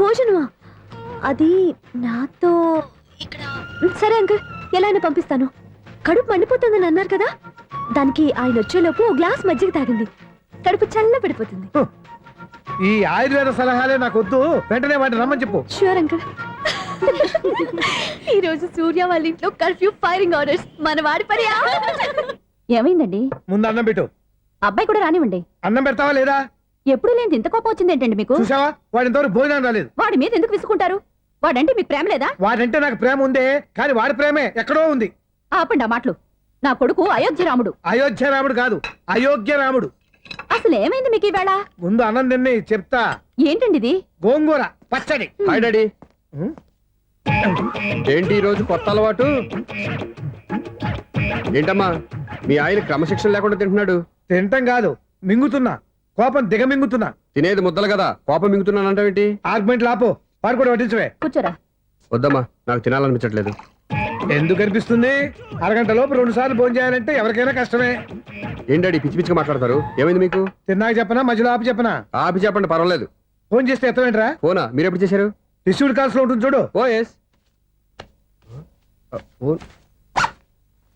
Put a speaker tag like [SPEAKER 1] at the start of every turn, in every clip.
[SPEAKER 1] భోజనమా? అది నాతో ఇక్కడ. సరే అంకుల్, ఎలా అయినా పంపిస్తాను. కడుపు మండిపోతుందని అన్నారు కదా, దానికి ఆయన వచ్చేలోపు ఓ గ్లాస్ మజ్జిగ తాగింది, కడుపు చల్ల పడిపోతుంది.
[SPEAKER 2] ఈ ఆయుర్వేద సలహాలే నాకు వద్దు, వెంటనే వాటిని రమ్మని చెప్పు.
[SPEAKER 1] Sure uncle. ఈ రోజు సూర్య వాళ్ళ ఇంట్లో కర్ఫ్యూ ఫైరింగ్ ఆర్డర్స్. మన వాడి పని. ఏమైందండి?
[SPEAKER 2] ముందు అన్నం పెట్టు.
[SPEAKER 1] అబ్బాయి కూడా రానివ్వండి.
[SPEAKER 2] అన్నం పెడతావా లేదా?
[SPEAKER 1] ఎప్పుడు లేని ఇంత కోపం వచ్చింది ఏంటండి మీకు?
[SPEAKER 2] చూసావా, వాడి ఇంతవరకు భోజనం రాలేదు.
[SPEAKER 1] వాడి మీద ఎందుకు విసుకుంటారు? వాడంటే మీకు ప్రేమ లేదా?
[SPEAKER 2] వాడంటే నాకు ప్రేమ ఉందే, కానీ వాడి ప్రేమే ఎక్కడో ఉంది.
[SPEAKER 1] ఆపండి ఆ మాటలు. నా కొడుకు అయోధ్య రాముడు.
[SPEAKER 2] అయోధ్య రాముడు కాదు, అయోగ్య రాముడు.
[SPEAKER 1] అసలు ఏమైంది మీకు ఈవేళ?
[SPEAKER 2] ముందు అన్నం తిని చెప్తా.
[SPEAKER 1] ఏంటండి ఇది?
[SPEAKER 2] గోంగూర పచ్చడి.
[SPEAKER 3] Hi daddy. ఏంటి ఈ రోజు కొత్త అలవాటు? ఏంటమ్మా మీ ఆయన క్రమశిక్షణ లేకుండా తింటున్నాడు?
[SPEAKER 2] తింటం కాదు, మింగుతున్నా. కోపం దిగమింగుతున్నా.
[SPEAKER 3] తినేది ముద్దలు కదా, కోపం మింగుతున్నానంటావేంటి?
[SPEAKER 2] ఆర్గ్మెంట్ లాపో, వాడు కూడా వడ్డించవే.
[SPEAKER 1] కూర్చోరా.
[SPEAKER 3] వద్దమ్మా, నాకు తినాలనిపించట్లేదు.
[SPEAKER 2] ఎందుకు అనిపిస్తుంది? అరగంట లోపు 2 సార్లు భోజనం చేయాలంటే ఎవరికైనా కష్టమే.
[SPEAKER 3] ఏం డాడీ పిచ్చి పిచ్చిగా మాట్లాడతారు? ఏమైంది మీకు?
[SPEAKER 2] తిన్నాక చెప్పనా, మధ్యలో ఆపి చెప్పనా?
[SPEAKER 3] ఆపి చెప్పండి, పర్వాలేదు.
[SPEAKER 2] ఫోన్ చేస్తే ఎత్తవేంట్రా?
[SPEAKER 3] ఫోనా? మీరు ఎప్పుడు చేశారు?
[SPEAKER 2] రిసీవ్డ్ కాల్స్ లో ఉంటుంది చూడు.
[SPEAKER 3] ఓ ఎస్.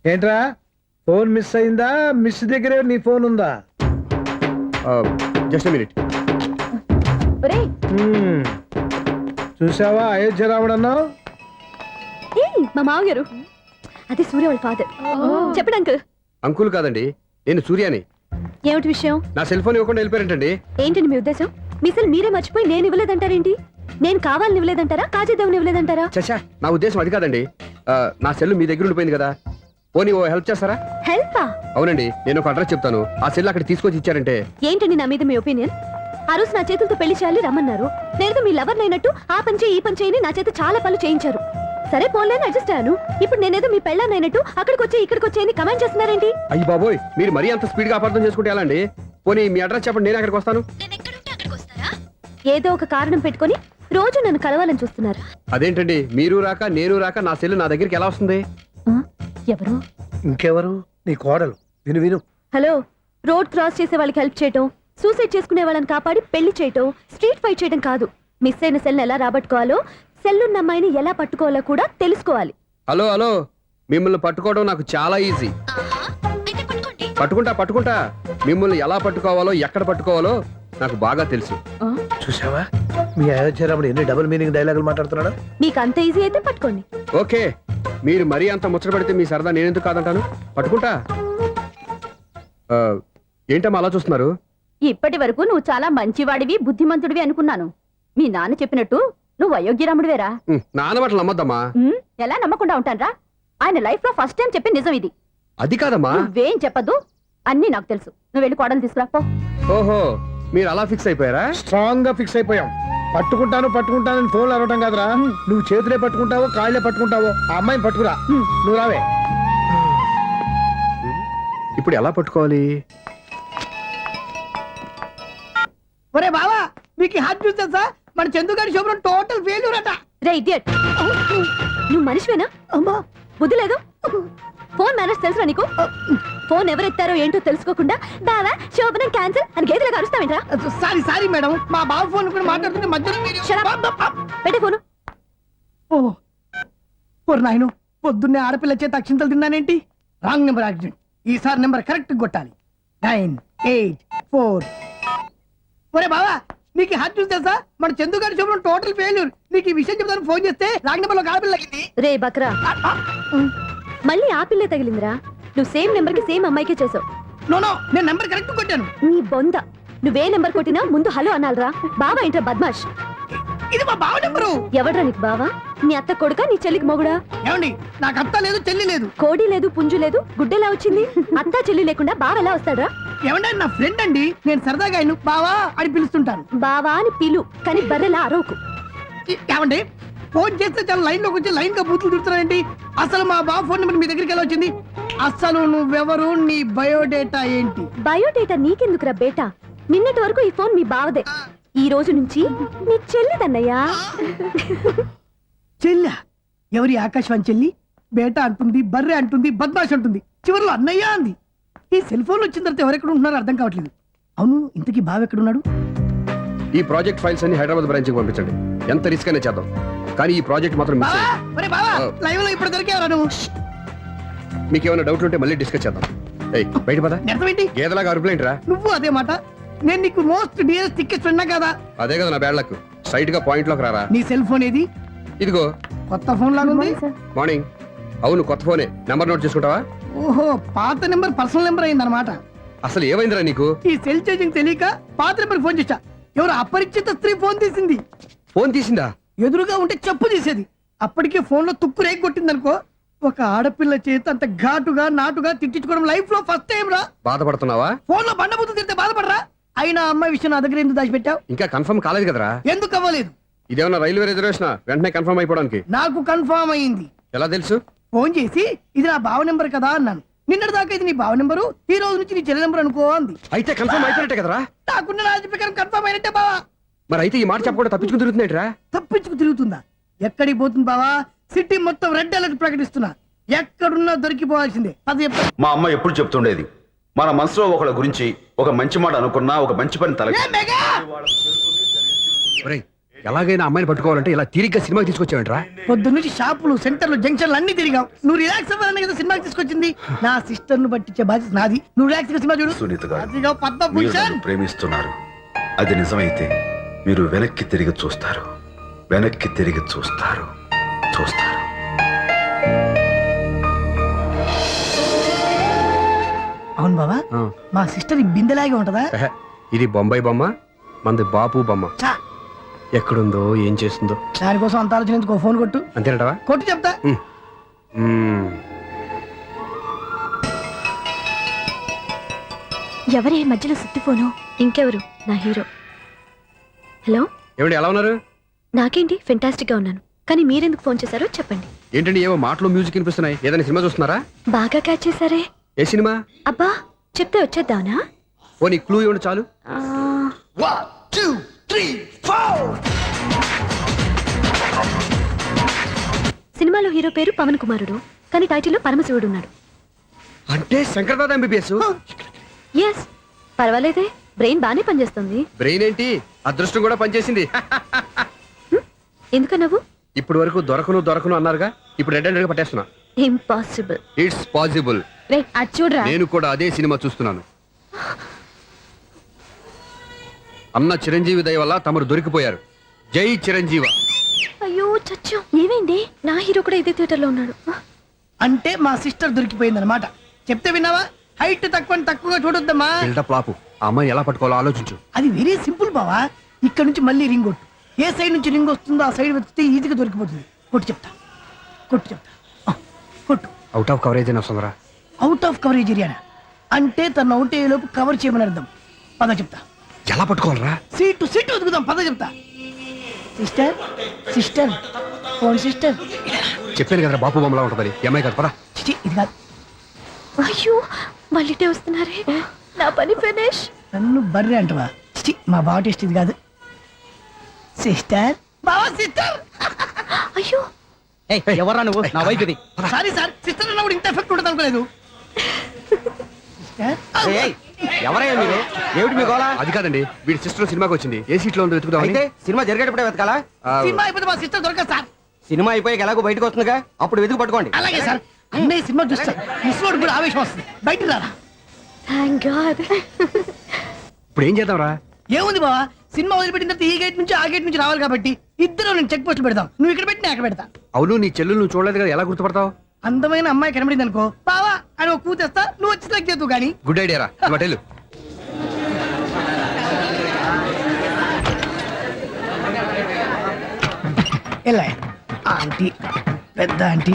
[SPEAKER 2] ఏంట్రా, ఫోన్ మిస్ అయిందా? మిస్ దగ్గరే నీ ఫోన్ ఉందా?
[SPEAKER 3] Just minute.
[SPEAKER 2] చూసావా అయోధ్య రాముడు అన్నావు?
[SPEAKER 1] మా మామగారు, అది సూర్య వాళ్ళ ఫాదర్. చెప్పండి అంకుల్.
[SPEAKER 3] అంకుల్ కాదండి, నేను సూర్యాని.
[SPEAKER 1] ఏమిటి విషయం?
[SPEAKER 3] నా సెల్ ఫోన్ ఇవ్వకుండా వెళ్ళిపోయారంటండి.
[SPEAKER 1] ఏంటండి మీ ఉద్దేశం? మీ సెల్ మీరే మర్చిపోయి నేను ఇవ్వలేదంటారేంటి? నేను కావాలని ఇవ్వలేదంటారా, కాజేద్దామని ఇవ్వలేదంటారా?
[SPEAKER 3] చచ్చా, నా ఉద్దేశం అది కాదండి. నా సెల్ మీ దగ్గర ఉండిపోయింది కదా, పోనీ ఓ హెల్ప్ చేస్తారా?
[SPEAKER 1] హెల్పా?
[SPEAKER 3] అవునండి, నేను ఒక అడ్రస్ చెప్తాను, ఆ సెల్ అక్కడ తీసుకొచ్చి ఇచ్చారంటే.
[SPEAKER 1] ఏంటండి నా మీద మీ ఒపీనియన్? ఆ రోజు నా చేతులతో పెళ్లి చేయాలి రమ్మన్నారు. నేను మీ లవర్ అయినట్టు ఆ పని చేయి ఈ పని చేయని నా చేత చాలా పనులు చేయించారు. సరే పోన్లేని అడ్జస్ట్ అయ్యాను. ఇప్పుడు నేనేదో మీ పెళ్ళాన్నైనట్టు అక్కడికి వచ్చి ఇక్కడికి వచ్చి కమెంట్ చేస్తున్నారేంటి?
[SPEAKER 3] అయ్యి బాబోయ్, మీరు మరీ అంత స్పీడ్ గా అపార్థం చేసుకుంటే ఎలా అండి? పోనీ మీ అడ్రస్ చెప్పండి, నేను అక్కడికి వస్తాను.
[SPEAKER 1] ఏదో ఒక కారణం పెట్టుకొని రోజు నన్ను కలవాలని చూస్తున్నారు.
[SPEAKER 3] అదేంటండి, మీరు రాక నేను రాక నా సెల్ నా దగ్గరికి ఎలా వస్తుంది?
[SPEAKER 1] ఎవరు?
[SPEAKER 2] ఇంకెవరు? నీ కోడలు. విను విను.
[SPEAKER 1] హలో, రోడ్ క్రాస్ చేసే వాళ్ళకి హెల్ప్ చేయటం, సూసైడ్ చేసుకునే వాళ్ళని కాపాడి పెళ్లి చేయటం, స్ట్రీట్ ఫైట్ చేయడం కాదు. మిస్ అయిన సెల్ ఎలా రాబట్టుకోవాలో, సెల్లున్న అమ్మాయిని ఎలా పట్టుకోవాలో కూడా తెలుసుకోవాలి.
[SPEAKER 3] హలో హలో, మిమ్మల్ని పట్టుకోవడం నాకు చాలా ఈజీ. పట్టుకుంటా. మిమ్మల్ని ఎలా పట్టుకోవాలో, ఎక్కడ పట్టుకోవాలో నాకు బాగా తెలుసు.
[SPEAKER 2] చూసావా, మీ అయోధ్య రాముడు ఎన్ని డబుల్ మీనింగ్ డైలాగులు మాట్లాడుతున్నాడు.
[SPEAKER 1] మీకు అంత ఈజీ అయితే పట్టుకోండి.
[SPEAKER 3] ఓకే, మీరు మరీ అంత ముచ్చట పడితే మీ సరదా నేనెందుకు కాదంటాను. పట్టుకుంటా. ఏంటమ్మా అలా చూస్తున్నారు?
[SPEAKER 1] ఇప్పటి వరకు నువ్వు చాలా మంచివాడివి, బుద్ధిమంతుడివి అనుకున్నాను. మీ నాన్న చెప్పినట్టు నువ్వు అయోగ్యరాముడివేరా?
[SPEAKER 3] నాన్న మాటలు నమ్మద్దమ్మా.
[SPEAKER 1] ఎలా నమ్మకుండా ఉంటానరా? ఆయన లైఫ్ లో ఫస్ట్ టైం చెప్పి నిజం ఇది.
[SPEAKER 3] అది కాదమ్మా.
[SPEAKER 1] నువ్వేం చెప్పద్దు, అన్ని నాకు తెలుసు. నువ్వు వెళ్ళి కోడలు తీసుకురాపో.
[SPEAKER 3] ఓహో, మీరు అలా ఫిక్స్ అయిపోయారా?
[SPEAKER 2] స్ట్రాంగ్ గా ఫిక్స్ అయిపోయాం. పట్టుకుంటానని ఫోన్లు అరవటం కాదురా. నువ్వు చేతులే పట్టుకుంటావో కాళ్ళే పట్టుకుంటావో ఆ అమ్మాయిని పట్టుకురా. నువ్వు రావే.
[SPEAKER 3] ఇప్పుడు ఎలా పట్టుకోవాలి?
[SPEAKER 4] ఒరే బావా, మీకు హాట్ చూస్తా సార్, మన చందుగారి శుభ్రం టోటల్ ఫెయిల్యూర్ అట.
[SPEAKER 1] రే ఇడియట్, నువ్వు మనిషివేనా?
[SPEAKER 4] అమ్మా,
[SPEAKER 1] బుద్ధి లేదు. ఫోన్ మేనేజ్ తెలుసా నీకు? ఫోన్ ఎవరెత్తారో ఏంటో తెలుసుకోకుండా బావా శోభనం క్యాన్సిల్ అని గేదెలకు అరుస్తావేంట్రా?
[SPEAKER 4] సారీ మేడం, మా బావ ఫోన్ కూడా మాట్లాడుతుంటే మధ్యలో
[SPEAKER 1] పెట్టే ఫోను.
[SPEAKER 4] ఓ నాయను, పొద్దున్నే ఆడపిల్ల చేత అక్షింతలు తిన్నానేంటి? Wrong number accident. ఈసారి నెంబర్ కరెక్ట్ కొట్టాలి. 984. ఒరే బావా, నీకు హాట్ చూస్తే సార్, మన చందుగారి శుభ్రం టోటల్ ఫెయిల్యూర్. నీకు ఈ విషయం చెప్తాను ఫోన్ చేస్తే రాంగ్ నెంబర్ లో ఆడపిల్ల తగ్గింది.
[SPEAKER 1] రే బక్రా, మళ్ళీ ఆ పిల్లే తగిలిందిరా. నువ్వు సేమ్ నెంబర్ కి సేమ్ అమ్మాయికే చేసావు.
[SPEAKER 4] నో, నేను నెంబర్ కరెక్ట్ కొట్టాను.
[SPEAKER 1] నీ బొంద, నువ్వే నెంబర్ కొట్టినా ముందు హలో అనాలరా. బావా ఏంట్రా బద్మాష్?
[SPEAKER 4] ఇది మా బావ నెంబరు.
[SPEAKER 1] ఎవడ్రా నీకు బావా? నీ అత్త కొడుక, నీ చెల్లికి మొగుడా?
[SPEAKER 4] ఏమండి, నాకు అత్త లేదు, చెల్లి లేదు.
[SPEAKER 1] కోడి లేదు, పుంజు లేదు, గుడ్డెలా వచ్చింది? అత్త చెల్లి లేకుండా బావ ఎలా వస్తాడా?
[SPEAKER 4] ఏమండి, నా ఫ్రెండ్ అండి, నేను సరదాగా ఆయన బావా అని పిలుస్తుంటాను.
[SPEAKER 1] బావా అని పిలు, కానీ బర్రెలా అరవకు.
[SPEAKER 4] ఏమండి, ఫోన్ చేస్తే చాలా లైన్ లోకి వచ్చి లైన్ గా బూతులు తిడుతున్నానండి. అసలు మా బావ ఫోన్ నెంబర్ మీ దగ్గరికి ఎలా వచ్చింది? అసలు నువ్వెవరు, నీ బయోడేటా ఏంటి?
[SPEAKER 1] బయోడేటా నీకెందుకురా బేటా? నిన్నటి వరకు ఈ ఫోన్ మీ బావదే, ఈ రోజు నుంచి నీ చెల్లిదన్నయ్యా.
[SPEAKER 4] చెల్లి? ఎవరి ఆకాశవాణి చెల్లి? బేటా అంటుంది, బర్రె అంటుంది, బద్మాష్ అంటుంది, చివరిలో అన్నయ్య అంది. ఈ సెల్ ఫోన్ వచ్చిన తర్వాత ఎవరెక్కడ ఉంటున్నారో అర్థం కావట్లేదు. అవును, ఇంతకీ బావ ఎక్కడున్నాడు?
[SPEAKER 3] ఈ ప్రాజెక్ట్ ఫైల్స్ అన్ని హైదరాబాద్ బ్రాంచ్ కి పంపించండి. ఎంత రిస్క్ అయినా చేద్దాం, కానీ ఈ ప్రాజెక్ట్ మాత్రం మిస్
[SPEAKER 4] బావా
[SPEAKER 3] అయ్యింది.
[SPEAKER 4] ఒరే బావా లైవ్ లో ఇప్పుడు దొరికేవరా నువ్వు?
[SPEAKER 3] మీకు ఏమైనా డౌట్లు ఉంటే మళ్ళీ డిస్కస్ చేద్దాం. ఏయ్ బయట పద.
[SPEAKER 4] నిజమేంటి?
[SPEAKER 3] గేదలాగా అరుపులేంట్రా?
[SPEAKER 4] నువ్వు అదే మాట. నేను నీకు మోస్ట్ డియరెస్ట్ టికెట్స్ విన్నా కదా.
[SPEAKER 3] అదే కదా నా బ్యాడ్ లక్. స్ట్రైట్ గా పాయింట్ లోకి రారా.
[SPEAKER 4] నీ సెల్ ఫోన్ ఏది?
[SPEAKER 3] ఇదిగో.
[SPEAKER 4] కొత్త ఫోన్ లాగా ఉంది.
[SPEAKER 3] మార్నింగ్. అవును కొత్త ఫోనే. నెంబర్ నోట్ చేసుకుంటావా?
[SPEAKER 4] ఓహో పాత నెంబర్ పర్సనల్ నెంబర్ అయిందన్నమాట.
[SPEAKER 3] అసలు ఏమైందిరా నీకు?
[SPEAKER 4] ఈ సెల్ చేంజింగ్ తెలియక పాత నెంబర్ ఫోన్ చేశా. ఎవరు అపరిచిత స్త్రీ ఫోన్ తీసింది.
[SPEAKER 3] ఫోన్ తీసిందా?
[SPEAKER 4] ఎదురుగా ఉంటే చెప్పు తీసేది. అప్పటికే ఫోన్ లో తుక్కు రేగి కొట్టిందనుకో. ఒక ఆడపిల్ల చేత అంత ఘాటుగా నాటుగా తిట్టించుకోవడం లైఫ్ లో ఫస్ట్ టైం రా.
[SPEAKER 3] బాధపడుతున్నావా?
[SPEAKER 4] ఫోన్ లో బండబూతులు తిడితే బాధపడరా? అయినా అమ్మాయి విషయం నా దగ్గర ఎందుకు దాచిపెట్టావు?
[SPEAKER 3] ఇంకా కన్ఫర్మ్ కాలేదు కదరా.
[SPEAKER 4] ఎందుకు అవ్వలేదు?
[SPEAKER 3] ఇదేమన్నా రైల్వే రిజర్వేషన్? వెంటనే కన్ఫర్మ్ అయిపోవడానికి.
[SPEAKER 4] నాకు కన్ఫర్మ్ అయింది.
[SPEAKER 3] ఎలా తెలుసు?
[SPEAKER 4] ఫోన్ చేసి ఇది నా బావ నెంబర్ కదా అన్నాను. నిన్నటి దాకా ఇది నీ బావ నెంబరు, ఈ రోజు నుంచి నీ చెల్లి నెంబర్ అనుకో అంది.
[SPEAKER 3] అయితే కన్ఫర్మ్ అయిపోయినట్టే కదరా.
[SPEAKER 4] నాకున్న రాజు ప్రకారం కన్ఫర్మ్ అయినట్టే బావా.
[SPEAKER 3] మరి అయితే ఈ మాట చెప్పకుండా తప్పించుకుని తిరుగుతుందేంట్రా?
[SPEAKER 4] తప్పించుకు తిరుగుతుందా? ఎక్కడికి పోతుంది బావా? సిటీ మొత్తం రెడ్ అలర్ట్ ప్రకటిస్తున్నా. ఎక్కడున్నా దొరికిపోవాల్సిందే. అది చెప్తా.
[SPEAKER 5] మా అమ్మ ఎప్పుడు చెప్తుండేది, మన మనసులో ఒకళ్ళ గురించి ఒక మంచి మాట అనుకున్నా ఒక మంచి పని తల
[SPEAKER 4] ఏ మెగా!
[SPEAKER 3] ఒరేయ్, ఎలాగైనా అమ్మాయిని పట్టుకోవాలంటే ఇలా తీరిగ్గా సినిమాకి తీసుకొచ్చావేంట్రా?
[SPEAKER 4] పొద్దున్నుంచి షాపులు సెంటర్లు జంక్షన్లు అన్ని తిరిగాం. నువ్వు రిలాక్స్ అవ్వాలని కదా సినిమాకి తీసుకొచ్చింది. నా సిస్టర్ ను పట్టించే బాధ్యత నాది. నువ్వు రిలాక్స్ గా సినిమా చూడు.
[SPEAKER 5] సునీత గారు,
[SPEAKER 4] అదిగో
[SPEAKER 5] మీరు
[SPEAKER 4] పద్మభూషణ్.
[SPEAKER 5] నన్ను ప్రేమిస్తున్నారు. అది నిజమైతే మీరు వెనక్కి తిరిగి చూస్తారు, వెనక్కి తిరిగి చూస్తారు, చూస్తారు.
[SPEAKER 4] అవును బావా,
[SPEAKER 3] ఆ.
[SPEAKER 4] మా సిస్టర్ ఈ బిందెలాగే ఉంటదా?
[SPEAKER 3] ఎహె, ఇది బొంబాయి బొమ్మ, మంది బాపు బొమ్మ.
[SPEAKER 4] చా,
[SPEAKER 3] ఎక్కడుందో ఏం చేస్తుందో.
[SPEAKER 4] దానికోసం అంత ఆలోచన ఎందుకు? ఫోన్ కొట్టు.
[SPEAKER 3] అంతేనటవా?
[SPEAKER 4] కొట్టు చెప్తా.
[SPEAKER 1] ఎవరే మధ్యలో సుత్తి ఫోను? ఇంకెవరు? నా హీరో. హలో,
[SPEAKER 3] ఏమిటి ఎలా ఉన్నారు?
[SPEAKER 1] నాకేంటి ఫెంటాస్టిక్ గా ఉన్నాను. కానీ మీరెందుకు ఫోన్ చేశారో చెప్పండి.
[SPEAKER 3] ఏంటండి ఏవో మాటలు మ్యూజిక్ వినిపిస్తున్నాయి. ఏదైనా సినిమా చూస్తున్నారా?
[SPEAKER 1] బాగా క్యాచ్ చేశారే.
[SPEAKER 3] ఏ సినిమా?
[SPEAKER 1] అబ్బా చెప్తే వచ్చేద్దానా?
[SPEAKER 3] ఓ నీ క్లూ ఇవ్వండి చాలు.
[SPEAKER 1] ఆ,
[SPEAKER 4] 1 2 3 4.
[SPEAKER 1] సినిమాలో హీరో పేరు పవన్ కుమారుడు, కానీ టైటిల్లో పరమశివుడు ఉన్నాడు.
[SPEAKER 3] అంటే Shankar Dada MBBS.
[SPEAKER 1] Yes, పర్వాలేదే, brain బానే పనిచేస్తుంది.
[SPEAKER 3] బ్రెయిన్ ఏంటి, అదృష్టం కూడా పనిచేసింది.
[SPEAKER 1] ఎందుకన్నావు?
[SPEAKER 3] ఇప్పటి వరకు దొరకను దొరకను అన్నారుగా, ఇప్పుడు రెడ్ హ్యాండెడ్ గా పట్టేస్తున్నా.
[SPEAKER 1] ఇంపాసిబుల్.
[SPEAKER 3] It's possible.
[SPEAKER 1] రే అది చూడరా.
[SPEAKER 3] నేను కూడా అదే సినిమా చూస్తున్నాను. అన్న చిరంజీవి దయ వల్ల తమరు దొరికిపోయారు. జై చిరంజీవ.
[SPEAKER 1] అయ్యో చచ్చా, ఏమైంది? నా హీరో కూడా ఇదే థియేటర్ లో ఉన్నాడు.
[SPEAKER 4] అంటే మా సిస్టర్ దొరికిపోయింది అనమాట. చెప్తే విన్నావా? హైట్ తక్కువగా చూడొద్దమ్మా.
[SPEAKER 3] బిల్డప్ లాపు. ఆ అమ్మాయి ఎలా పట్టుకోవాలో ఆలోచించు.
[SPEAKER 4] అది వెరీ సింపుల్ బావా. ఇక్కడ నుంచి మళ్ళీ రింగ్ కొట్టు. ఏ సైడ్ నుంచి రింగ్ వస్తుందో ఆ సైడ్ వెతికితే ఈజీగా దొరికిపోతుంది. కొట్టు చెప్తా, కొట్టు చెప్తా. కొట్టు.
[SPEAKER 3] అవుట్ ఆఫ్ కవరేజ్ అయినా వస్తుందిరా.
[SPEAKER 4] అవుట్ ఆఫ్ కవరేజ్ ఏరియా అంటే తన అవుట్ అయ్యేలోపు కవర్ చేయమని అర్థం. పద చెప్తా.
[SPEAKER 3] ఎలా పట్టుకోవాలరా?
[SPEAKER 4] సీటు వెతుకుదాం. పద చెప్తా. Sister sister phone sister.
[SPEAKER 3] చెప్పాను కదరా బాపు బొమ్మలా ఉంటుందని. ఎంఐ కాదు పదా.
[SPEAKER 4] చిచి, ఇది కాదు.
[SPEAKER 1] అయ్యో మళ్ళీటే వస్తున్నారే. నా పని ఫినిష్.
[SPEAKER 4] నన్ను బర్రె అంటవా? చిచి, మా బావ టేస్ట్ ఇది కాదు. సిస్టర్ బావా సిస్టర్.
[SPEAKER 1] అయ్యో
[SPEAKER 6] ఎవరా నువ్వు? నా వైపు ఇది.
[SPEAKER 4] సారీ సార్, సిస్టర్ అన్నప్పుడు ఇంత ఎఫెక్ట్ ఉంటుంది అనుకోలేదు. సిస్టర్
[SPEAKER 6] ఎవరయ్యా మీరు? ఏమిటి మీ గోళ?
[SPEAKER 3] అది కాదండి, వీడి సిస్టర్ సినిమాకి వచ్చింది. ఏ సీట్ లో ఉందో వెతుకుదామని.
[SPEAKER 6] అయితే సినిమా జరిగేటప్పుడే వెతకాలా?
[SPEAKER 3] ఆ,
[SPEAKER 4] సినిమా అయిపోతే మా సిస్టర్ దొరకదు సార్.
[SPEAKER 6] సినిమా అయిపోయాక ఎలాగో బయటకు వస్తుందిగా, అప్పుడు వెతుకు పట్టుకోండి.
[SPEAKER 4] అలాగే సార్. అన్నయ్య సినిమా చూస్తా మిస్లోడ్ కూడా ఆవేశం వస్తుంది. బయటికి రారా.
[SPEAKER 1] Thank God.
[SPEAKER 3] ఇప్పుడు ఏం చేద్దాంరా?
[SPEAKER 4] ఏముంది బావా, సినిమా వదిలిపెట్టిన తర్వాత ఈ గేట్ నుంచి ఆ గేట్ నుంచి రావాలి కాబట్టి ఇద్దరు నేను చెక్ పోస్టులు పెడతాం. నువ్వు ఇక్కడ పెట్టి నేను అక్కడ పెడతా.
[SPEAKER 3] అవును, నీ చెల్లెలు నువ్వు చూడలేదు కదా, ఎలా గుర్తుపడతావు?
[SPEAKER 4] అందమైన అమ్మాయి కనబడింది అనుకో, బావా అని ఒక కూతేస్తా, నువ్వు వచ్చి సెలెక్ట్ చేద్దు కానీ.
[SPEAKER 3] గుడ్ ఐడియా రా. హోటల్
[SPEAKER 4] ఎలా ఆంటీ, పెద్ద ఆంటీ.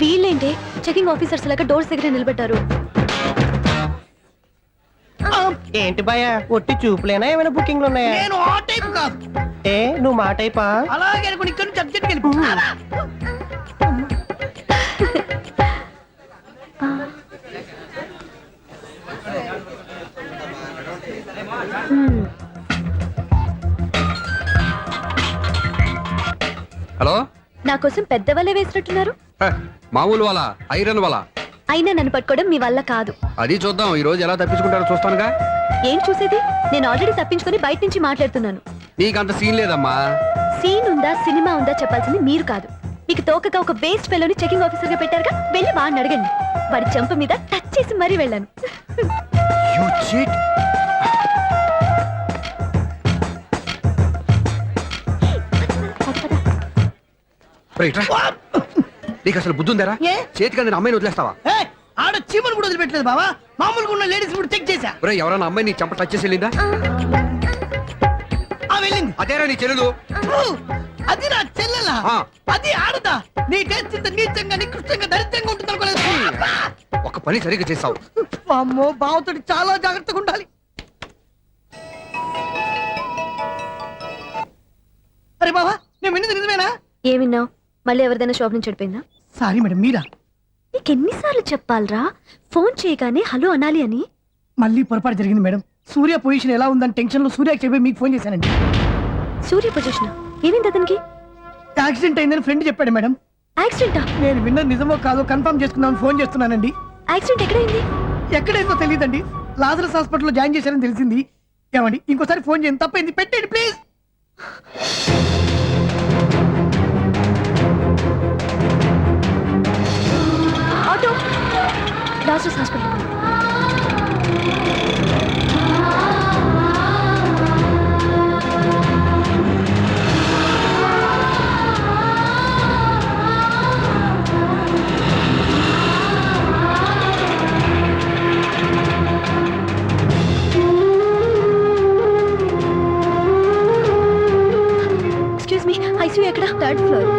[SPEAKER 1] వీళ్ళేంటి చెకింగ్ ఆఫీసర్స్ లాగా డోర్స్ దగ్గర నిలబెట్టారు.
[SPEAKER 6] ఏంటి భయ, ఒట్టి చూపులేనా? ఏమైనా బుకింగ్లు ఉన్నాయా?
[SPEAKER 4] నేను ఆ టైప్ కాదు.
[SPEAKER 6] ఏ నువ్వు మా టైపా?
[SPEAKER 4] అలాగే అనుకుని ఇక్కడ నుంచి అర్జెంట్కి వెళ్ళిపో.
[SPEAKER 3] హలో.
[SPEAKER 1] నా కోసం పెద్ద వలే వేసినట్టున్నారు.
[SPEAKER 3] హ, మామూలు వాళ్ళ ఐరన్ వాళ్ళ.
[SPEAKER 1] అయినా నన్ను పట్టుకోవడం మీ వల్ల కాదు.
[SPEAKER 3] అది చూద్దాం ఈ రోజు ఎలా తప్పించుకుంటారో చూస్తానుగా.
[SPEAKER 1] ఏం చూసేది? నేను ఆల్రెడీ తప్పించుకొని బయట నుంచి మాట్లాడుతున్నాను.
[SPEAKER 3] నీకు అంత సీన్ లేదమ్మా.
[SPEAKER 1] సీన్ ఉందా సినిమా ఉందా చెప్పాల్సింది మీరు కాదు. మీకు తోకగా ఒక బేస్ట్ ఫెలోని చెకింగ్ ఆఫీసర్ గా పెట్టారుగా, వెళ్ళి వాడిని అడగండి. వాడి చెంప మీద టచ్ చేసి మరీ వెళ్ళాను.
[SPEAKER 3] You cheat. రైట్ రా. నీకు అసలు బుద్ధి ఉందారా?
[SPEAKER 4] ఏ?
[SPEAKER 3] చేతికి అందిన అమ్మాయిని వదిలేస్తావా?
[SPEAKER 4] ఏయ్, ఆడ చీమను కూడా వదిలిపెట్టలేదు బావా. మామూలుగా ఉన్న లేడీస్ కూడా చెక్ చేశా.
[SPEAKER 3] ఒరేయ్, ఎవరైనా అమ్మాయి నీ చెంప టచ్ చేసి వెళ్ళిందా?
[SPEAKER 4] ఆ వెళ్ళింది.
[SPEAKER 3] అదేరా నీ చెల్లెలు.
[SPEAKER 4] ఓ, అది నా చెల్లెలా?
[SPEAKER 3] ఆ.
[SPEAKER 4] అది ఆడదా? నీ టేస్ట్ ఇంత నీచంగా నికృష్టంగా దరిద్రంగా ఉంటుంది అనుకోలేదు.
[SPEAKER 3] ఒక పని సరిగ్గా చేసావు.
[SPEAKER 4] అమ్మో, బావతోటి చాలా జాగ్రత్తగా ఉండాలి. అరే బావా, నేను విన్నది నిజమేనా?
[SPEAKER 1] ఏమిన్నావు? మళ్ళీ ఎవరిదైనా షాప్ నుంచి చెడిపోయిందా?
[SPEAKER 4] సారీ మేడం, మీరా?
[SPEAKER 1] నీకెన్నిసార్లు చెప్పాలరా ఫోన్ చేయగానే హలో అనాలి అని?
[SPEAKER 4] మళ్ళీ పొరపాటు జరిగింది మేడం. సూర్య పొజిషన్ ఎలా ఉందని టెన్షన్ లో సూర్యకి చెప్పి మీకు ఫోన్ చేశానండి.
[SPEAKER 1] సూర్య పొజిషన్ ఏమైంది అతనికి?
[SPEAKER 4] యాక్సిడెంట్ అయిందని ఫ్రెండ్ చెప్పాడు మేడం.
[SPEAKER 1] యాక్సిడెంటా?
[SPEAKER 4] నేను విన్నది నిజమో కాదో కన్ఫర్మ్ చేసుకుందామని ఫోన్ చేస్తున్నానండి.
[SPEAKER 1] యాక్సిడెంట్ ఎక్కడైంది?
[SPEAKER 4] ఎక్కడైందో తెలియదండి. లాజరస్ హాస్పిటల్లో జాయిన్ చేశారని తెలిసింది. ఏమండి, ఇంకోసారి ఫోన్ చేయండి. తప్పైంది, పెట్టండి please.
[SPEAKER 1] Auto Lazarus hospital. Excuse me, ICU ఎక్కడ? Third floor.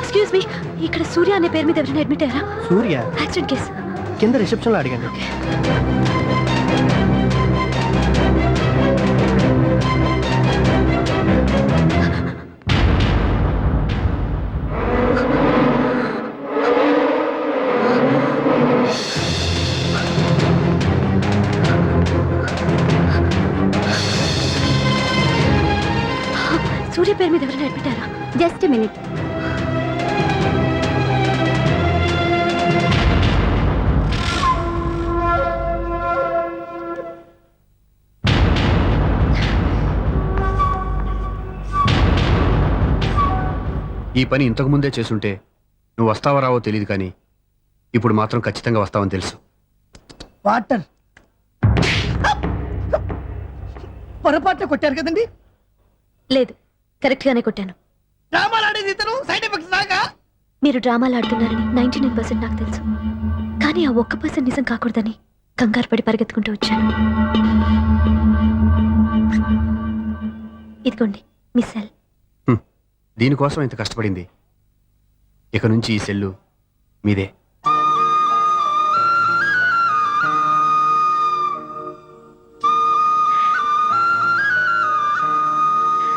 [SPEAKER 1] ఎక్స్క్యూజ్ మీ, ఇక్కడ సూర్య అనే పేరు మీద ఎవరైనా అడ్మిట్ అయ్యారా?
[SPEAKER 6] Surya
[SPEAKER 1] accident case.
[SPEAKER 6] కింద రిసెప్షన్ లో అడిగాను.
[SPEAKER 1] సూర్య పేరు మీద ఎవరైనా అడ్మిట్ అయ్యారా? Just minute.
[SPEAKER 3] ఈ పని ఇంతకు ముందే చేసుంటే నువ్వు వస్తావో రావో తెలియదు, కానీ ఇప్పుడు మాత్రం ఖచ్చితంగా వస్తావని తెలుసు.
[SPEAKER 4] వాటర్ పొరపాటున కొట్టారు కదండి.
[SPEAKER 1] లేదు, కరెక్ట్ గానే కొట్టాను.
[SPEAKER 4] డ్రామాలు ఆడేది ఇతను, సైడ్ ఎఫెక్ట్స్ దాకా.
[SPEAKER 1] మీరు డ్రామాలు ఆడుతున్నారని 99% నాకు తెలుసు, కానీ ఆ 1% నిజం కాకూడదని కంగారు పడి పరిగెత్తుకుంటూ వచ్చాను. ఇదిగోండి మీ సెల్.
[SPEAKER 3] దీనికోసం ఇంత కష్టపడింది. ఇక నుంచి ఈ సెల్లు మీదే.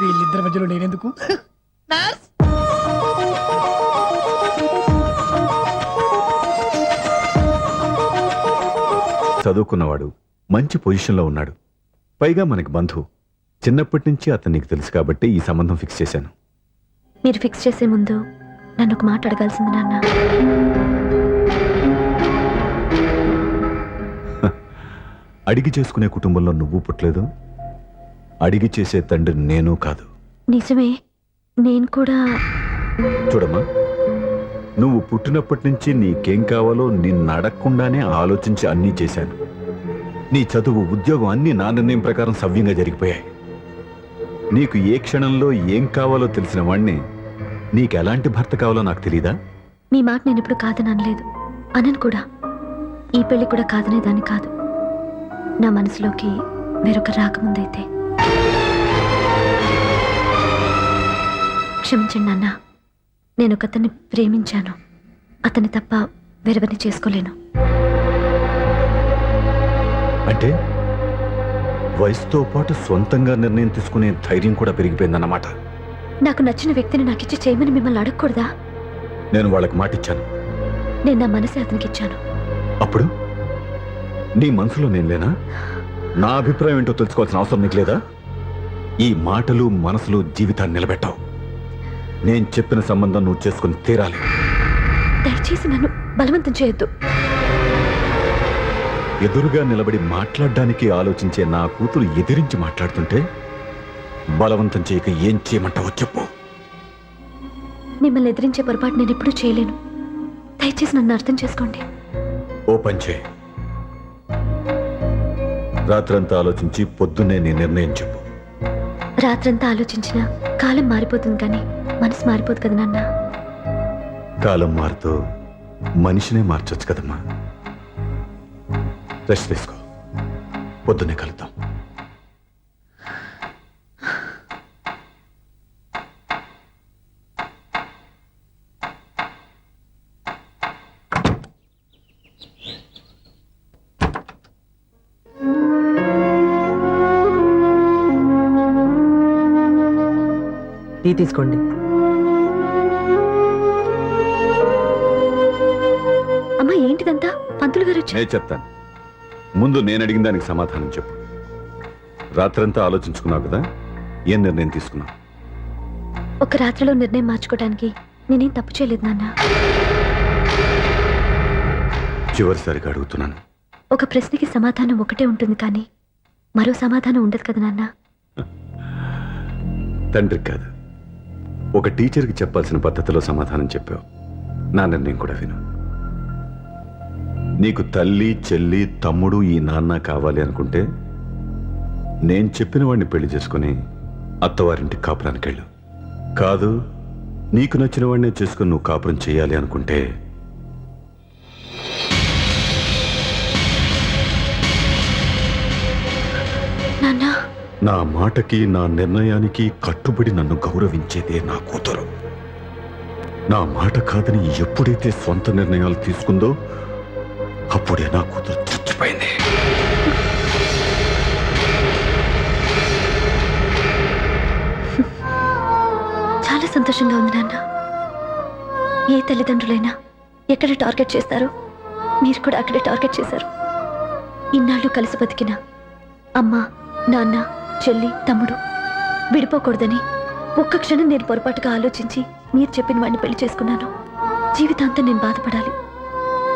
[SPEAKER 4] వీళ్ళిద్దరి మధ్యలో నేనెందుకు? నర్స్!
[SPEAKER 5] చదువుకున్నవాడు, మంచి పొజిషన్లో ఉన్నాడు, పైగా మనకి బంధువు. చిన్నప్పటి నుంచి అతను నీకు తెలుసు కాబట్టి ఈ సంబంధం ఫిక్స్ చేశాను.
[SPEAKER 1] మీరు ఫిక్స్ చేసే ముందు నన్ను ఒక మాట అడగాల్సింది నాన్న.
[SPEAKER 5] అడిగి చేసుకునే కుటుంబంలో నువ్వు పుట్టలేదు, అడిగి చేసే తండ్రి నేను కాదు.
[SPEAKER 1] నిజమే, నేను కూడా.
[SPEAKER 5] చూడమ్మా, నువ్వు పుట్టినప్పటి నుంచి నీకేం కావాలో నిన్ను అడగకుండానే ఆలోచించి అన్నీ చేశాను. నీ చదువు, ఉద్యోగం అన్నీ నా నిర్ణయం ప్రకారం సవ్యంగా జరిగిపోయాయి. నీకు ఏ క్షణంలో ఏం కావాలో తెలిసిన వాణ్ణి నీకు ఎలాంటి భర్త కావాలో నాకు తెలీదా?
[SPEAKER 1] మీ మాట నేను ఇప్పుడు కాదని అనలేదు, అనను కూడా. ఈ పెళ్లి కూడా కాదనేదాన్ని కాదు. నా మనసులోకి వేరొక రాకముందైతే. క్షమించండి నాన్న, నేను ఒకతన్ని ప్రేమించాను. అతన్ని తప్ప వేరెవరిని చేసుకోలేను.
[SPEAKER 5] అంటే వయసుతో పాటు సొంతంగా నిర్ణయం తీసుకునే ధైర్యం కూడా పెరిగిపోయిందన్నమాట.
[SPEAKER 1] నాకు నచ్చిన వ్యక్తిని నాకిచ్చి చేయమని మిమ్మల్ని అడగకూడదా?
[SPEAKER 5] నేను వాళ్ళకి మాటిచ్చాను.
[SPEAKER 1] నేను నా మనసే అతనికి ఇచ్చాను.
[SPEAKER 5] అప్పుడు నీ మనసులో నేను లేనా? నా అభిప్రాయం ఏంటో తెలుసుకోవాల్సిన అవసరం నీకు లేదా? ఈ మాటలు మనసులు జీవితాన్ని నిలబెట్టావు. నేను చెప్పిన సంబంధం నువ్వు చేసుకుని తీరాలి.
[SPEAKER 1] దయచేసి నన్ను బలవంతం చేయొద్దు.
[SPEAKER 5] ఎదురుగా నిలబడి మాట్లాడడానికి ఆలోచించే నా కూతురు ఎదిరించి మాట్లాడుతుంటే బలవంతం చేయక ఏం చేయమంటావో చెప్పు.
[SPEAKER 1] మిమ్మల్ని ఎదిరించే పొరపాటు నేను ఎప్పుడూ చేయలేను. దయచేసి నన్ను అర్థం చేసుకోండి.
[SPEAKER 5] ఓ పంచే, రాత్రంతా ఆలోచించి పొద్దున్నే నీ నిర్ణయం చెప్పు.
[SPEAKER 1] రాత్రంతా ఆలోచించినా కాలం మారిపోతుంది కానీ మనసు మారిపోదు కదా నాన్న.
[SPEAKER 5] కాలం మారుతూ మనిషినే మార్చొచ్చు కదమ్మా. రెస్ట్ తీసుకో, పొద్దున్నే కలుద్దాం.
[SPEAKER 6] టీ తీసుకోండి.
[SPEAKER 1] అమ్మా ఏంటిదంతా? పంతులు గారు వచ్చి
[SPEAKER 5] నేను చెప్తాను. ముందు నేను అడిగిన దానికి సమాధానం చెప్పు. రాత్రంతా ఆలోచించుకున్నావు కదా, ఏం నిర్ణయం తీసుకున్నావు?
[SPEAKER 1] ఒక రాత్రిలో నిర్ణయం మార్చుకోవడానికి నేనేం తప్పు చేయలేదు నాన్న.
[SPEAKER 5] చివరిసారిగా అడుగుతున్నాను.
[SPEAKER 1] ఒక ప్రశ్నకి సమాధానం ఒకటే ఉంటుంది కానీ మరో సమాధానం ఉండదు కదా నాన్న.
[SPEAKER 5] తండ్రికి కాదు, ఒక టీచర్కి చెప్పాల్సిన పద్ధతిలో సమాధానం చెప్పావు. నా నిర్ణయం కూడా విను. నీకు తల్లి, చెల్లి, తమ్ముడు, ఈ నాన్న కావాలి అనుకుంటే నేను చెప్పిన వాడిని పెళ్లి చేసుకుని అత్తవారింటికి కాపురానికి వెళ్ళు. కాదు, నీకు నచ్చిన వాడినే చేసుకుని నువ్వు కాపురం చేయాలి అనుకుంటే
[SPEAKER 1] నాన్న,
[SPEAKER 5] నా మాటకి, నా నిర్ణయానికి కట్టుబడి నన్ను గౌరవించేదే నా కూతురు. నా మాట కాదని ఎప్పుడైతే సొంత నిర్ణయాలు తీసుకుందో అప్పుడే నా కూతురు చచ్చిపోయింది.
[SPEAKER 1] చాలా సంతోషంగా ఉంది నాన్న. ఏ తల్లిదండ్రులైనా ఎక్కడ టార్గెట్ చేస్తారో మీరు కూడా అక్కడే టార్గెట్ చేశారు. ఇన్నాళ్ళు కలిసి బతికిన అమ్మ, నాన్న, చెల్లి, తమ్ముడు విడిపోకూడదని ఒక్క క్షణం నేను పొరపాటుగా ఆలోచించి మీరు చెప్పిన వాడిని పెళ్లి చేసుకున్నాను. జీవితాంతం నేను బాధపడాలి.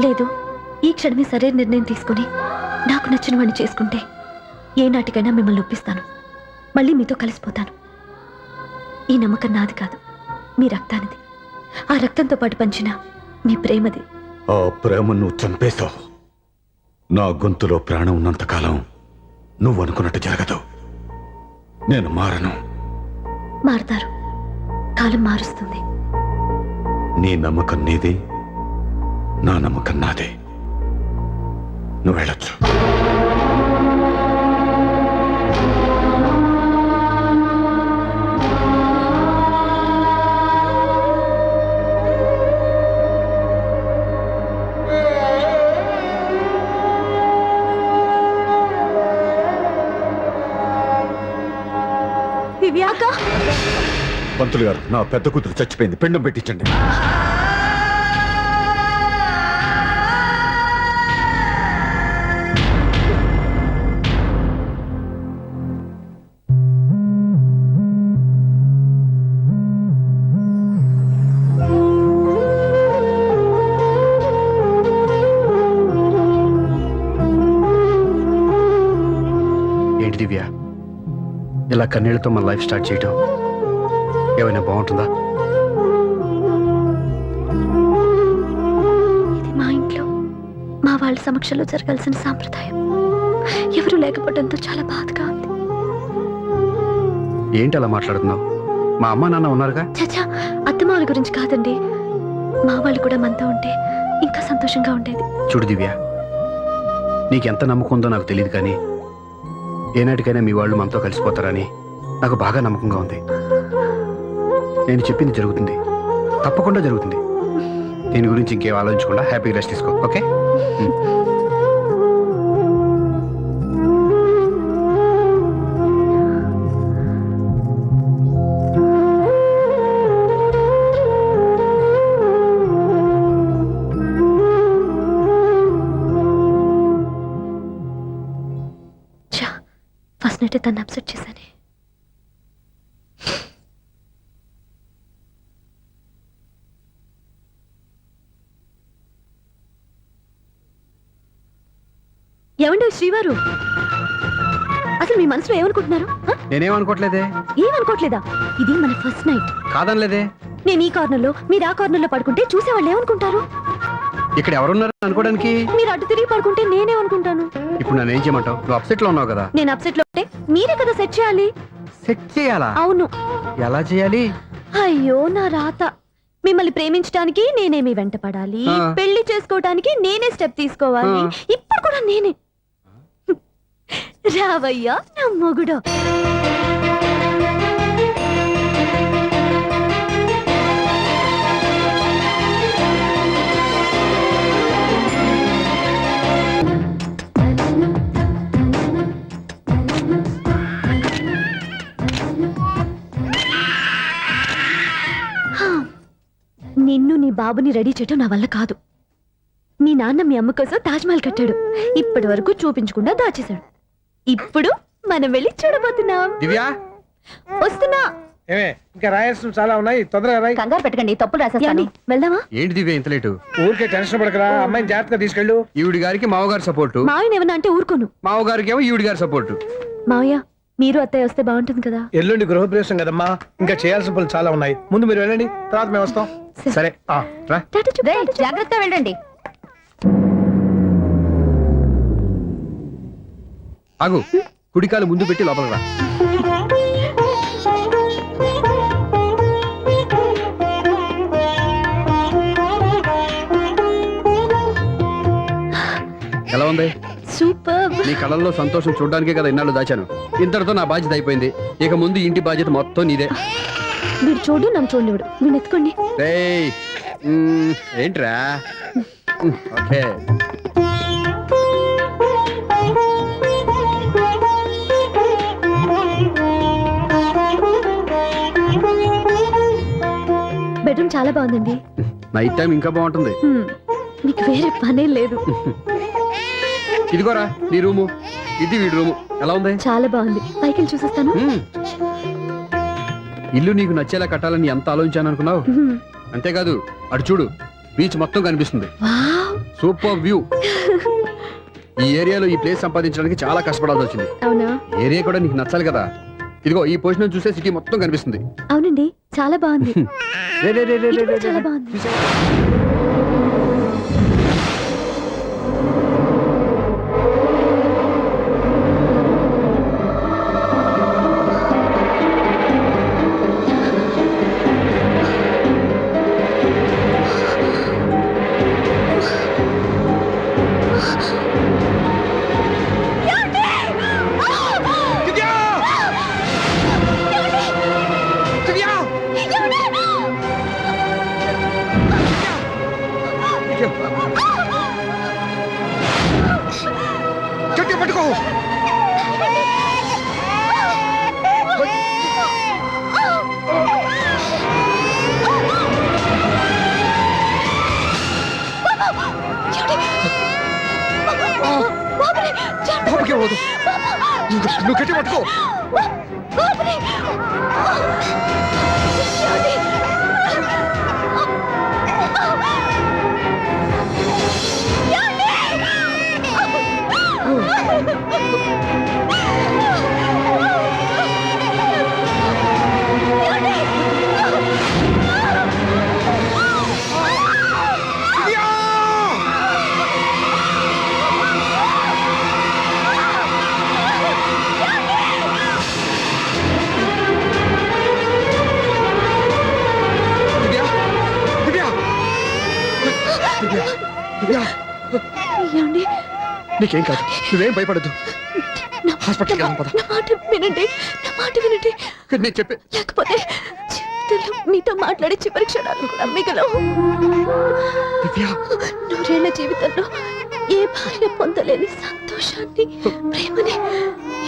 [SPEAKER 1] లేదు, ఈ క్షణమే సరైన నిర్ణయం తీసుకుని నాకు నచ్చిన వాడిని చేసుకుంటే ఏ నాటికైనా మిమ్మల్ని ఒప్పిస్తాను. మళ్ళీ మీతో కలిసిపోతాను. ఈ నమ్మకం నాది కాదు, మీ రక్తానిది. ఆ రక్తంతో పాటు పంచిన మీ ప్రేమది.
[SPEAKER 5] ఆ ప్రేమను నువ్వు చంపేశావు. నా గొంతులో ప్రాణం ఉన్నంతకాలం నువ్వు అనుకున్నట్టు జరగదు. నేను మారను.
[SPEAKER 1] మారతారు, కాలం మారుస్తుంది.
[SPEAKER 5] నీ నమ్మకం నీది, నా నమ్మకం నాదే. నువ్వు వెళ్ళొచ్చు.
[SPEAKER 1] దివ్యాక,
[SPEAKER 5] పంతులు గారు, నా పెద్ద కూతురు చచ్చిపోయింది, పిండం పెట్టించండి.
[SPEAKER 3] ఏంటి దివ్య, ఇలా కన్నీళ్లతో మన లైఫ్ స్టార్ట్ చేయటం ఏమైనా బాగుంటుందా?
[SPEAKER 1] ఇది మా ఇంట్లో మా వాళ్ళ సమక్షంలో జరగాల్సిన సాంప్రదాయం. ఎవరు లేకపోవడంతో చాలా బాధగా ఉంది.
[SPEAKER 3] ఏంటి అలా మాట్లాడుతున్నావు? మా అమ్మ నాన్న ఉన్నారుగా.
[SPEAKER 1] చచ్చా, అత్తమాల గురించి కాదండి. మా వాళ్ళు కూడా మనతో ఉంటే ఇంకా సంతోషంగా ఉండేది.
[SPEAKER 3] చూడు దివ్య, నీకెంత నమ్మకం ఉందో నాకు తెలియదు కానీ ఏనాటికైనా మీ వాళ్ళు మనతో కలిసిపోతారని నాకు బాగా నమ్మకంగా ఉంది. నేను చెప్పింది జరుగుతుంది, తప్పకుండా జరుగుతుంది. దీని గురించి ఇంకేం ఆలోచించకుండా హ్యాపీగా రెస్ట్ తీసుకో, ఓకే?
[SPEAKER 1] ఫస్ట్ నైట్ తను అప్సెట్ చేశానే. ఏమండి శ్రీవారు, అసలు మీ మనసులో ఏమనుకుంటున్నారు?
[SPEAKER 3] నేనేమనుకోవట్లేదే.
[SPEAKER 1] ఏమనుకోవట్లేదా? ఇది మన ఫస్ట్ నైట్.
[SPEAKER 3] కాదనలేదే.
[SPEAKER 1] నేను ఈ కార్నర్ లో, మీరు ఆ కార్నర్ లో పడుకుంటే చూసేవాళ్ళు ఏమనుకుంటారు?
[SPEAKER 3] ఇక్కడ ఎవరున్నారు అనుకోవడానికి?
[SPEAKER 1] మీరు అటు తిరిగి పడుకుంటే నేనేమనుకుంటాను?
[SPEAKER 3] ఇప్పుడు నన్ను ఏం చేయమంటావు? నువ్వు అప్సెట్ లో ఉన్నావు కదా.
[SPEAKER 1] నేను అప్సెట్ లో ఉంటే మీరే కదా సెట్ చేయాలి.
[SPEAKER 3] సెట్ చేయాలా?
[SPEAKER 1] అవును.
[SPEAKER 3] ఎలా చేయాలి?
[SPEAKER 1] అయ్యో నా రాత. మిమ్మల్ని ప్రేమించడానికి నేనే మీ వెంట పడాలి,
[SPEAKER 3] ఆ.
[SPEAKER 1] పెళ్లి చేసుకోవడానికి నేనే స్టెప్ తీసుకోవాలి.
[SPEAKER 3] ఆ.
[SPEAKER 1] ఇప్పుడు కూడా నేనే. రావయ్యా నా మొగుడు. నిన్ను నీ బాబుని రెడీ చేయటం నా వల్ల కాదు. మీ నాన్న మీ అమ్మ కోసం తాజ్మహల్ కట్టాడు. ఇప్పటి వరకు చూపించకుండా దాచేశాడు. ఇప్పుడు మనం వెళ్ళి చూడబోతున్నాం.
[SPEAKER 3] దివ్యా,
[SPEAKER 1] వస్తున్నా.
[SPEAKER 2] ఏమే ఇంకా రాయాల్సిన చాలా ఉన్నాయి, తొందరగా రాయి.
[SPEAKER 1] కంగారు పెట్టకండి, తప్పులు రాసేస్తాను. వెళ్దామా?
[SPEAKER 3] ఏంటి దివ్య ఇంత లేటు?
[SPEAKER 2] ఊరికే టెన్షన్ పడకరా, అమ్మాయిని జాగ్రత్తగా తీసుకెళ్ళు.
[SPEAKER 3] ఈవిడి గారికి మావగారు సపోర్టు,
[SPEAKER 1] మావయ్య ఏమన్నా అంటే ఊరుకోను.
[SPEAKER 3] మావగారికి ఏమో ఈవిడి గారి సపోర్టు.
[SPEAKER 1] మావయ్య మీరు అత్తయ్య వస్తే బాగుంటుంది కదా.
[SPEAKER 2] ఎల్లుండి గృహప్రవేశం కదమ్మా, ఇంకా చేయాల్సిన పనులు చాలా ఉన్నాయి. ముందు మీరు వెళ్ళండి, తర్వాత మేము వస్తాం.
[SPEAKER 3] సరే
[SPEAKER 2] ఆ.
[SPEAKER 3] రా.
[SPEAKER 1] జాగ్రత్తగా వెళ్ళండి.
[SPEAKER 3] ఆగు, కుడికాలు ముందు పెట్టి లోపల రా. ఎలా ఉంది?
[SPEAKER 1] సూపర్.
[SPEAKER 3] నీ కళ్ళల్లో సంతోషం చూడడానికే కదా ఇన్నాళ్ళు దాచాను. ఇంతటితో నా బాధ్యత అయిపోయింది. ఇక ముందు ఇంటి బాధ్యత మొత్తం నీదే.
[SPEAKER 1] మీరు చూడు, నన్ను చూడనివ్వడు. మీరు ఎత్తుకోండి.
[SPEAKER 3] రేయ్, ఏంట్రా? ఓకే.
[SPEAKER 1] బెడ్రూమ్ చాలా బాగుందండి.
[SPEAKER 3] నైట్ టైం ఇంకా బాగుంటుంది.
[SPEAKER 1] మీకు వేరే పనే లేదు.
[SPEAKER 3] ఇదిగోరా నీ రూము, ఇది వీడి రూము. ఎలా ఉంది?
[SPEAKER 1] చాలా బాగుంది. పైకి వెళ్ళి చూసేస్తాను.
[SPEAKER 3] ఇల్లు నీకు నచ్చేలా కట్టాలని ఎంత ఆలోచించాను అనుకున్నావు? అంతేకాదు, అటు చూడు, బీచ్ మొత్తం కనిపిస్తుంది.
[SPEAKER 1] వావ్.
[SPEAKER 3] Super view. ఈ ఏరియాలో ఈ ప్లేస్ సంపాదించడానికి చాలా కష్టపడాల్సి వచ్చింది.
[SPEAKER 1] అవునా?
[SPEAKER 3] ఏరియా కూడా నీకు నచ్చాలి కదా. ఇదిగో ఈ పొజిషన్ చూసే సిటీ మొత్తం కనిపిస్తుంది.
[SPEAKER 1] అవునండి, చాలా బాగుంది.
[SPEAKER 3] రే, రే, రే, రే,
[SPEAKER 1] ఇది
[SPEAKER 3] రే,
[SPEAKER 1] కూడా
[SPEAKER 3] రే,
[SPEAKER 1] చాలా
[SPEAKER 3] రే.
[SPEAKER 1] బాగుంది.
[SPEAKER 3] చూసావా? గట్టిగా పట్టుకో. బాబుకి అవ్వదు. నువ్వు గట్టి పట్టుకో.
[SPEAKER 1] ఏమండి?
[SPEAKER 3] నీకేం కాదు, నువ్వేం భయపడద్దు. హాస్పిటల్కి వెళ్దాం పద.
[SPEAKER 1] నా మాట వినండి, నా మాట వినండి.
[SPEAKER 3] నేను చెప్పే
[SPEAKER 1] లేకపోతే జీవితంలో మీతో మాట్లాడే చివరి క్షణాలు కూడా మిగలవు. నూరేళ్ల జీవితంలో ఏ భార్య పొందలేని సంతోషాన్ని, ప్రేమని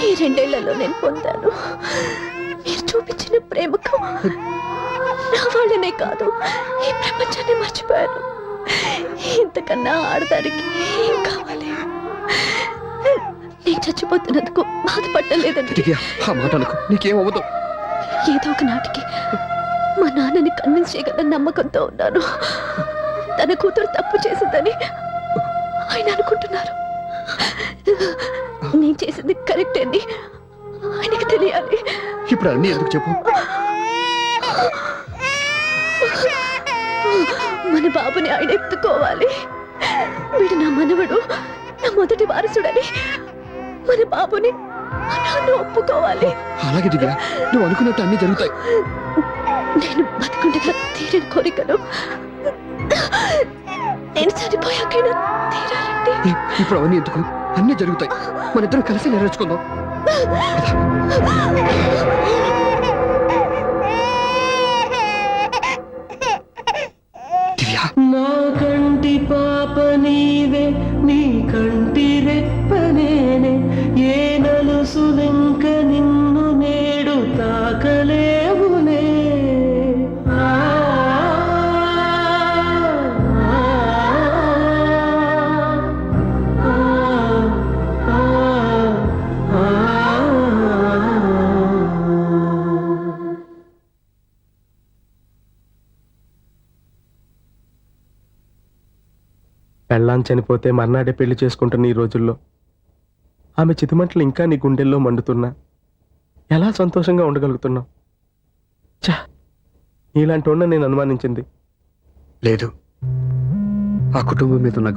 [SPEAKER 1] ఈ 2 ఏళ్లలో నేను పొందాను. మీరు చూపించిన ప్రేమకు నా వాళ్ళనే కాదు, ఈ ప్రపంచాన్ని మర్చిపోయాను. ఇంతకన్నా ఆడదానికి ఏం కావాలి? నేను చచ్చిపోతున్నందుకు బాధపడలేదండి.
[SPEAKER 3] ఆ మాట అనుకో, నీకేం అవ్వదు.
[SPEAKER 1] ఏదో ఒక నాటికి మా నాన్నని కన్విన్స్ చేయగల నమ్మకంతో ఉన్నాను. తన కూతురు తప్పు చేసిందని ఆయన అనుకుంటున్నారు. నేను చేసింది కరెక్ట్ అని ఆయనకి తెలియాలి.
[SPEAKER 3] ఇప్పుడు అన్నీ ఎందుకు చెప్పు?
[SPEAKER 1] మన బాబుని ఆయన ఎత్తుకోవాలి. వీడు నా మనవడు, నా మొదటి వారసుడని మన బాబుని నాన్న ఒప్పుకోవాలి.
[SPEAKER 3] అలాగే దివ్య, నువ్వు అనుకున్నట్టు అన్నీ జరుగుతాయి.
[SPEAKER 1] నేను బతికుండగా తీరని కోరికలు నేను చనిపోయాకైనా తీరాలండి.
[SPEAKER 3] ఇప్పుడు అవన్నీ ఎందుకు? అన్నీ జరుగుతాయి. మన ఇద్దరం కలిసి నెరవేర్చుకుందాం. దివ్య,
[SPEAKER 6] నా కంటి పాప నీవే, నీ కంటి రెప్పనేనే, ఏ నలుసులెంక నిన్ను నేడు తాకలేవునే. ఆ, ఆ, ఆ, ఆ. పెళ్ళాం చనిపోతే మర్నాడే పెళ్లి చేసుకుంటున్న ఈ రోజుల్లో ఆమె చితిమంటలు ఇంకా నీ గుండెల్లో మండుతున్నా ఎలా సంతోషంగా ఉండగలుగుతున్నావు? ఛా, నీలాంటి ఉన్న నేను అనుమానించింది.
[SPEAKER 3] లేదు, ఆ కుటుంబం మీద ఉన్న